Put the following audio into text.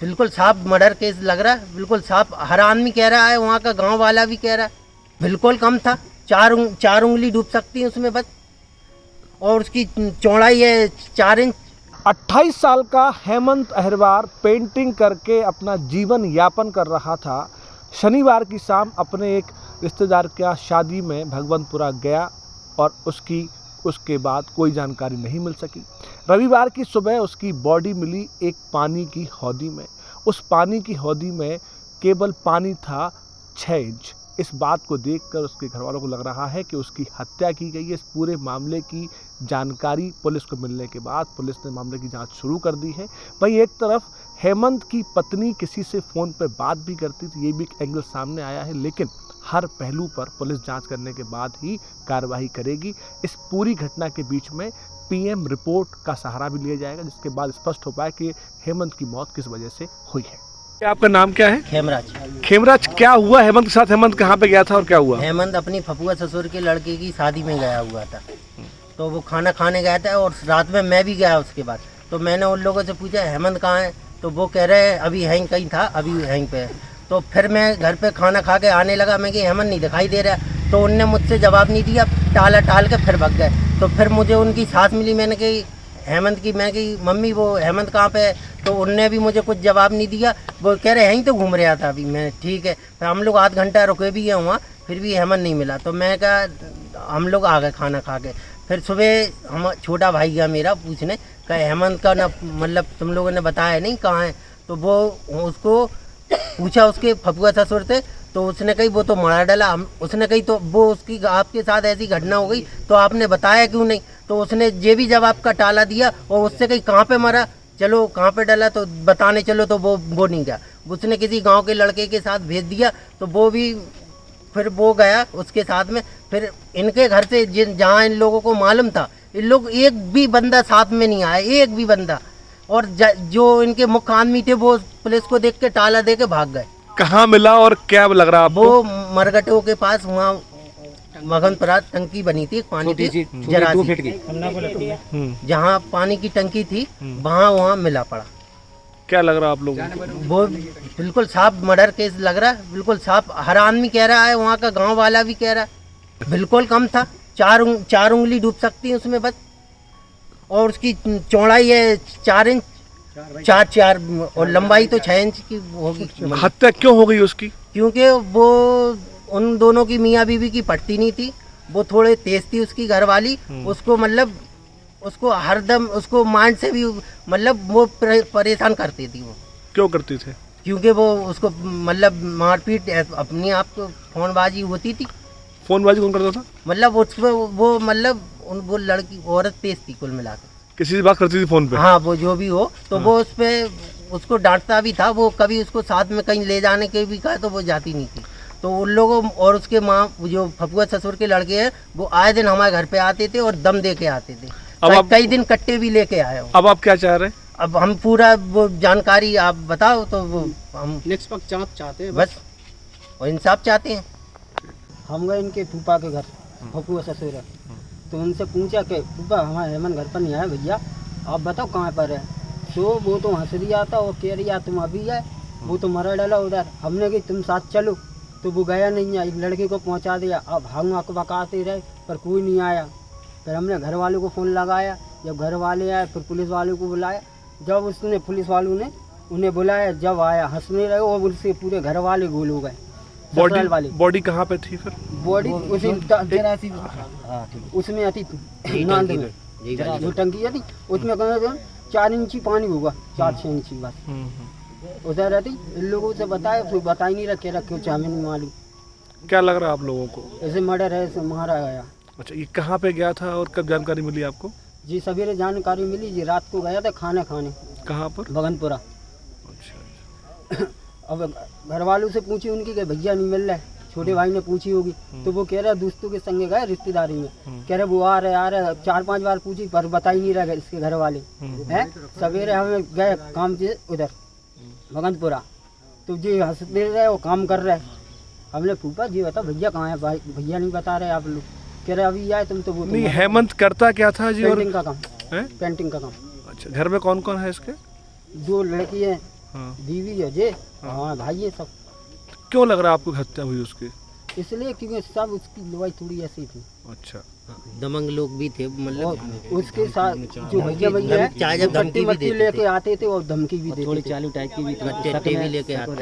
बिल्कुल साफ murder case लग रहा है, बिल्कुल साफ। हर आदमी कह रहा है, वहाँ का गांव वाला भी कह रहा है, बिल्कुल कम था। चार उंगली डूब सकती है उसमें बस, और उसकी चौड़ाई है 4 इंच। 28 साल का हेमंत अहिरवार पेंटिंग करके अपना जीवन यापन कर रहा था। शनिवार की शाम अपने एक रिश्तेदार के शादी में भगवंतपुरा गया और उसके बाद कोई जानकारी नहीं मिल सकी। रविवार की सुबह उसकी बॉडी मिली एक पानी की हौदी में। उस पानी की हौदी में केवल पानी था 6 इंच। इस बात को देखकर उसके घर वालों को लग रहा है कि उसकी हत्या की गई है। इस पूरे मामले की जानकारी पुलिस को मिलने के बाद पुलिस ने मामले की जांच शुरू कर दी है। वहीं एक तरफ हेमंत की पत्नी किसी से फ़ोन पर बात भी करती थी, ये भी एक एंगल सामने आया है, लेकिन हर पहलू पर पुलिस जांच करने के बाद ही कार्रवाई करेगी। इस पूरी घटना के बीच में पीएम रिपोर्ट का सहारा भी लिया जाएगा, जिसके बाद स्पष्ट हो पाए कि हेमंत की मौत किस वजह से हुई है। आपका नाम क्या है? खेमराज। खेमराज, क्या हुआ हेमंत के साथ? हेमंत कहाँ पे गया था और क्या हुआ? हेमंत अपनी फफुआ ससुर के लड़के की शादी में गया हुआ था, तो वो खाना खाने गया था और रात में मैं भी गया उसके बाद। तो मैंने उन लोगों से पूछा हेमंत कहाँ है, तो वो कह रहे हैं अभी यहीं कहीं था, अभी यहीं पे है। तो फिर मैं घर पे खाना खा के आने लगा, मैं कि हेमंत नहीं दिखाई दे रहा, तो उनने मुझसे जवाब नहीं दिया, टाल के फिर भग गए। तो फिर मुझे उनकी सास मिली, मैंने कही हेमंत की, मैं कही मम्मी वो हेमंत कहाँ पे है, तो उनने भी मुझे कुछ जवाब नहीं दिया। वो कह रहे यहीं तो घूम रहा था अभी। मैं ठीक है। फिर हम लोग आध घंटा रुके भी हैं वहाँ, फिर भी हेमंत नहीं मिला। तो मैं कहा हम लोग आ गए खाना खा के। फिर सुबह हम छोटा भाई गया मेरा पूछने, कहा हेमंत का ना मतलब तुम लोगों ने बताया नहीं कहाँ है। तो वो उसको पूछा उसके फफुआ ससुर से, तो उसने कही वो तो मारा डाला। उसने कही तो वो उसकी आपके साथ ऐसी घटना हो गई तो आपने बताया क्यों नहीं। तो उसने ये भी जवाब का टाला दिया और उससे कही कहाँ पे मरा, चलो कहाँ पे डाला तो बताने चलो, तो वो नहीं गया। उसने किसी गांव के लड़के के साथ भेज दिया, तो वो भी फिर वो गया उसके साथ में। फिर इनके घर से जहाँ इन लोगों को मालूम था, इन लोग एक भी बंदा साथ में नहीं आया, एक भी बंदा। और जो इनके मुख्य आदमी थे वो पुलिस को देख के टाला दे के भाग गए। कहाँ मिला और क्या लग रहा आपको? वो मरगटो के पास वहाँ भगवंतपुरा टंकी बनी थी पानी की, जरा जहाँ पानी की टंकी थी वहाँ मिला पड़ा। क्या लग रहा आप लोगों को? वो बिल्कुल साफ मर्डर केस लग रहा है, बिल्कुल साफ। हर आदमी कह रहा है, वहाँ का गांव वाला भी कह रहा है, बिल्कुल कम था। 4 उंगली डूब सकती है उसमें बस, और उसकी चौड़ाई है 4 इंच, 4 और लंबाई तो 6 इंच की होगी। हत्या क्यों हो गई उसकी? क्योंकि वो उन दोनों की मियाँ बीवी की पटती नहीं थी, वो थोड़े तेज थी उसकी घरवाली। उसको मतलब उसको हरदम उसको माइंड से भी मतलब वो परेशान करती थी। वो क्यों करती थे? क्योंकि वो उसको मतलब मारपीट अपनी आप को फोनबाजी होती थी। फोनबाजी कौन करता था? मतलब उसमें वो मतलब वो लड़की औरत तेज थी कुल मिला के, किसी से बात करती थी फोन पे? हाँ, वो जो भी हो, तो वो उस पे उसको डांटता भी था। वो कभी उसको साथ में कहीं ले जाने के भी कहा तो वो जाती नहीं थी। तो उन लोगों और उसके माँ जो फफुआ ससुर के लड़के हैं वो आए दिन हमारे घर पे आते थे और दम दे के आते थे। कई दिन कट्टे भी लेके आए हो। अब आप क्या चाह रहे हैं? अब हम पूरा वो जानकारी आप बताओ, तो वो हम निष्पक्ष जांच चाहते हैं बस, और इंसाफ चाहते हैं। हम गए इनके फूफा के घर, फफुआ ससुर है, तो उनसे पूछा कि फूफा हमारे हेमंत घर पर नहीं आया भैया, आप बताओ कहाँ पर है। तो वो तो हंस रहा था और कह रही तुम अभी आए, वो तो मरा डाला उधर। हमने कही तुम साथ चलो, तो वो गया नहीं है। एक लड़के को पहुंचा दिया, अब हम बकाते रहे पर कोई नहीं आया। फिर हमने घर वालों को फ़ोन लगाया, जब घर वाले आए फिर पुलिस वालों को बुलाया। जब उसने पुलिस वालों ने उन्हें बुलाया, जब आया हंसने लगे और उससे पूरे घर वाले गोल हो गए। बॉडी कहाँ पे थी फिर? बॉडी उसी उसमें आती नांद में जो टंकी थी उसमें 4 इंची पानी होगा, 4-6 इंची बस उधर रहती। इन लोगों से बताया फिर बता ही नहीं रखे हमें नहीं मालूम। क्या लग रहा है आप लोगों को? ऐसे मर्डर है, ऐसे मारा गया। अच्छा, ये कहाँ पे गया था और कब जानकारी मिली आपको? जी सवेरे जानकारी मिली जी, रात को गया था खाना खाने। कहाँ पर? भगवंतपुरा। अच्छा। अब घर वालों से पूछी उनकी कि भैया नहीं मिल रहा है, छोटे भाई ने पूछी होगी, तो वो कह रहा दोस्तों के संगे गए रिश्तेदारी में, कह रहे वो आ रहे 4-5 बार पूछी पर बता ही नहीं रहे इसके घर वाले हैं। सवेरे हम गए काम से उधर भगवंतपुरा, तो जी हंसते रहे वो काम कर रहे। हमने पूछा जी बता भैया कहाँ है, भाई भैया नहीं बता रहे आप लोग। कह रहे अभी आए तुम तो वो नहीं। हेमंत करता क्या था जी? पेंटिंग का काम है। पेंटिंग का काम। अच्छा, घर में कौन कौन है इसके? 2 लड़की है, हाँ। बीवी है जे, हाँ भाई ये सब। क्यों लग रहा है आपको कि हत्या हुई उसकी? इसलिए क्योंकि सब उसकी लुगाई थोड़ी ऐसी थी, अच्छा। दमंग लोग भी थे और मतलब उसके साथ जो भैया भैया है चाहे जब वो धमकी भी पट्टी देते लेके थे। आते थे और धमकी भी देते थे। गट्टे भी लेके आते